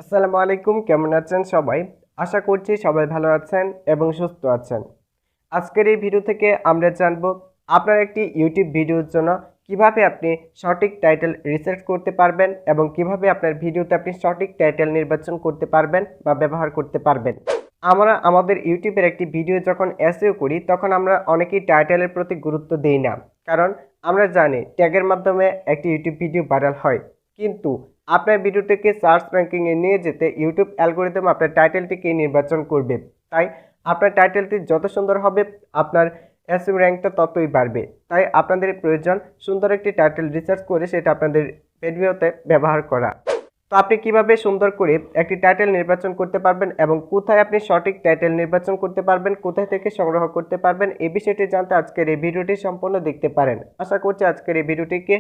আসসালামু আলাইকুম, কেমন আছেন সবাই? আশা করছি সবাই ভালো আছেন এবং সুস্থ আছেন। আজকের এই ভিডিও থেকে আমরা জানব আপনার একটি ইউটিউব ভিডিওর জন্য কিভাবে আপনি সঠিক টাইটেল রিসার্চ করতে পারবেন এবং কিভাবে আপনার ভিডিওতে আপনি সঠিক টাইটেল নির্বাচন করতে পারবেন বা ব্যবহার করতে পারবেন। আমরা আমাদের ইউটিউবের একটি ভিডিও যখন এসইও করি তখন আমরা অনেকেই টাইটেলের প্রতি গুরুত্ব দেই না, কারণ আমরা জানি ট্যাগের মাধ্যমে একটি ইউটিউব ভিডিও ভাইরাল হয়। কিন্তু আপনার ভিডিওটিকে সার্চ র্যাঙ্কিংয়ে নিয়ে যেতে ইউটিউব অ্যালগরিদম আপনার টাইটেলটিকে নির্বাচন করবে। তাই আপনার টাইটেলটি যত সুন্দর হবে আপনার এসইও র্যাঙ্কটা ততই বাড়বে। তাই আপনাদের প্রয়োজন সুন্দর একটি টাইটেল রিসার্চ করে সেটা আপনাদের ভিডিওতে ব্যবহার করা। তো আপনি কিভাবে সুন্দর করে একটি টাইটেল নির্বাচন করতে পারবেন এবং কোথায় আপনি সঠিক টাইটেল নির্বাচন করতে পারবেন, কোথায় থেকে সংগ্রহ করতে পারবেন, এই বিষয়টি জানতে আজকের এই ভিডিওটি সম্পূর্ণ দেখতে পারেন। আশা করছি আজকের এই ভিডিওটিকে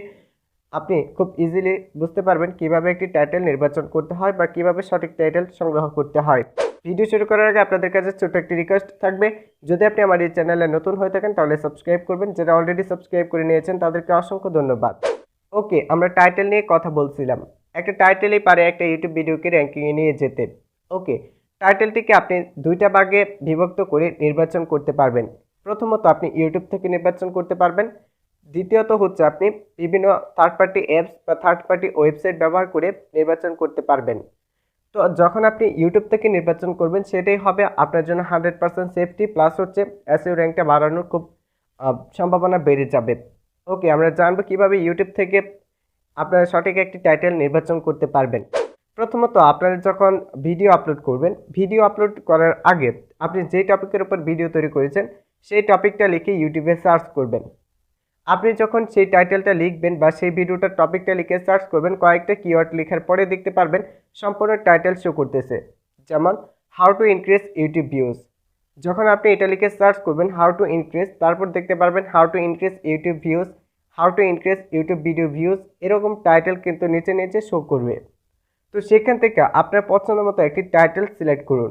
আপনি খুব ইজিলি বুঝতে পারবেন কিভাবে একটি টাইটেল নির্বাচন করতে হয় বা কিভাবে সঠিক টাইটেল সংগ্রহ করতে হয়। ভিডিও শুরু করার আগে আপনাদের কাছে ছোট্ট একটি রিকোয়েস্ট থাকবে, যদি আপনি আমার এই চ্যানেলে নতুন হয়ে থাকেন তাহলে সাবস্ক্রাইব করবেন। যারা অলরেডি সাবস্ক্রাইব করে নিয়েছেন তাদেরকে অসংখ্য ধন্যবাদ। ওকে, আমরা টাইটেল নিয়ে কথা বলছিলাম। একটা টাইটেলই পারে একটা ইউটিউব ভিডিওকে র্যাঙ্কিংয়ে নিয়ে যেতে। ওকে, টাইটেলটিকে আপনি দুইটা ভাগে বিভক্ত করে নির্বাচন করতে পারবেন। প্রথমত আপনি ইউটিউব থেকে নির্বাচন করতে পারবেন, দ্বিতীয়ত হচ্ছে আপনি বিভিন্ন থার্ড পার্টি অ্যাপস বা থার্ড পার্টি ওয়েবসাইট ব্যবহার করে নির্বাচন করতে পারবেন। তো যখন আপনি ইউটিউব থেকে নির্বাচন করবেন সেটাই হবে আপনার জন্য 100% সেফটি, প্লাস হচ্ছে এসইও র্যাঙ্কটা বাড়ানোর খুব সম্ভাবনা বেড়ে যাবে। ওকে, আমরা জানবো কিভাবে ইউটিউব থেকে আপনারা সঠিক একটি টাইটেল নির্বাচন করতে পারবেন। প্রথমত আপনারা যখন ভিডিও আপলোড করবেন, ভিডিও আপলোড করার আগে আপনি যে টপিকের উপর ভিডিও তৈরি করেছেন সেই টপিকটা লিখে ইউটিউবে সার্চ করবেন। আপনি যখন সেই টাইটেলটা লিখবেন বা সেই ভিডিওটার টপিকটা লিখে সার্চ করবেন, কয়েকটা কিওয়ার্ড লেখার পরে দেখতে পারবেন সম্পূর্ণ টাইটেল শো করতেছে। যেমন how to increase YouTube views. যখন আপনি এটা লিখে সার্চ করবেন হাউ টু ইনক্রিজ, তারপর দেখতে পারবেন how to increase YouTube views, how to increase YouTube video views, এরকম টাইটেল কিন্তু নিচে নিচে শো করবে। তো সেখান থেকে আপনার পছন্দ মতো একটি টাইটেল সিলেক্ট করুন।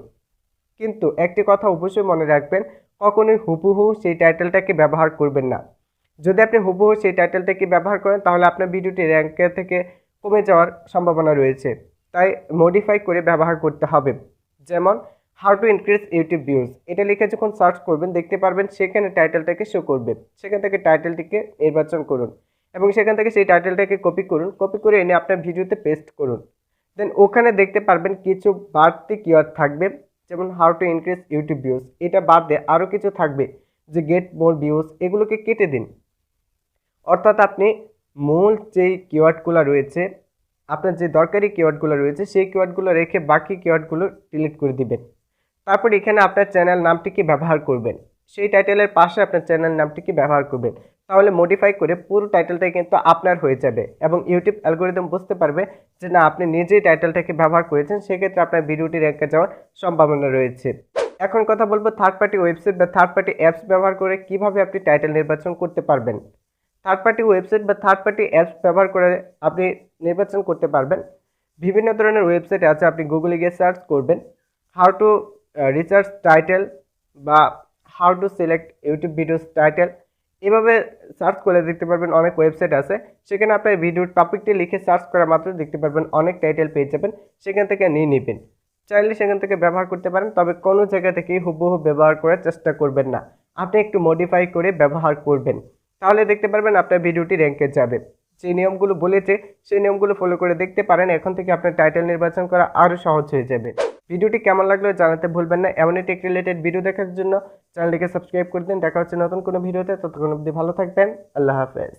কিন্তু একটি কথা অবশ্যই মনে রাখবেন, কখনোই হুবহু সেই টাইটেলটাকে ব্যবহার করবেন না। যদি আপনি হুবহু সেই টাইটেলটাকে ব্যবহার করেন তাহলে আপনার ভিডিওটি র্যাঙ্কের থেকে কমে যাওয়ার সম্ভাবনা রয়েছে। তাই মডিফাই করে ব্যবহার করতে হবে। যেমন how to increase YouTube views, এটা লিখে যখন সার্চ করবেন দেখতে পারবেন সেখানে টাইটেলটাকে শো করবে। সেখান থেকে টাইটেলটিকে নির্বাচন করুন এবং সেখান থেকে সেই টাইটেলটাকে কপি করুন, কপি করে এনে আপনার ভিডিওতে পেস্ট করুন। দেন ওখানে দেখতে পারবেন কিছু বাড়তি কিওয়ার্ড থাকবে, যেমন how to increase YouTube views, এটা বাদ দিয়ে আরও কিছু থাকবে যে গেট মোর ভিউজ, এগুলোকে কেটে দিন। অর্থাৎ আপনি মূল যেই কিওয়ার্ডগুলো রয়েছে, আপনার যে দরকারি কিওয়ার্ডগুলো রয়েছে সেই কিওয়ার্ডগুলো রেখে বাকি কিওয়ার্ডগুলো ডিলিট করে দিবেন। তারপর এখানে আপনার চ্যানেল নামটিকে ব্যবহার করবেন, সেই টাইটেলের পাশে আপনার চ্যানেল নামটিকে ব্যবহার করবেন। তাহলে মডিফাই করে পুরো টাইটেলটাই কিন্তু আপনার হয়ে যাবে এবং ইউটিউব অ্যালগরিদম বুঝতে পারবে যে না, আপনি নিজেই টাইটেলটাকে ব্যবহার করেছেন, সেক্ষেত্রে আপনার ভিডিওটি র্যাঙ্কে যাওয়ার সম্ভাবনা রয়েছে। এখন কথা বলবো থার্ড পার্টি ওয়েবসাইট বা থার্ড পার্টি অ্যাপস ব্যবহার করে কিভাবে আপনি টাইটেল নির্বাচন করতে পারবেন। থার্ড পার্টি ওয়েবসাইট বা থার্ড পার্টি অ্যাপস ব্যবহার করে আপনি নির্বাচন করতে পারবেন। বিভিন্ন ধরনের ওয়েবসাইট আছে, আপনি গুগলে গিয়ে সার্চ করবেন হাউ টু রিসার্চ টাইটেল বা how to select YouTube videos title, এভাবে সার্চ করে দেখতে পারবেন অনেক ওয়েবসাইট আছে। সেখানে আপনার ভিডিওর টপিকটি লিখে সার্চ করা মাত্র দেখতে পারবেন অনেক টাইটেল পেয়ে যাবেন, সেখান থেকে নিয়ে নেবেন। চাইলে সেখান থেকে ব্যবহার করতে পারেন, তবে কোনো জায়গা থেকেই হুবহু ব্যবহার করার চেষ্টা করবেন না, আপনি একটু মডিফাই করে ব্যবহার করবেন। তাহলে দেখতে পারবেন আপনার ভিডিওটি র্যাঙ্কে যাবে। যে নিয়মগুলো বলেছে সেই নিয়মগুলো ফলো করে দেখতে পারেন, এখন থেকে আপনার টাইটেল নির্বাচন করা আরও সহজ হয়ে যাবে। ভিডিওটি কেমন লাগলো জানাতে ভুলবেন না। এমনই টেক রিলেটেড ভিডিও দেখার জন্য চ্যানেলটিকে সাবস্ক্রাইব করে দিন। দেখা হচ্ছে নতুন কোনো ভিডিওতে, ততক্ষণ অবধি ভালো থাকবেন। আল্লাহ হাফেজ।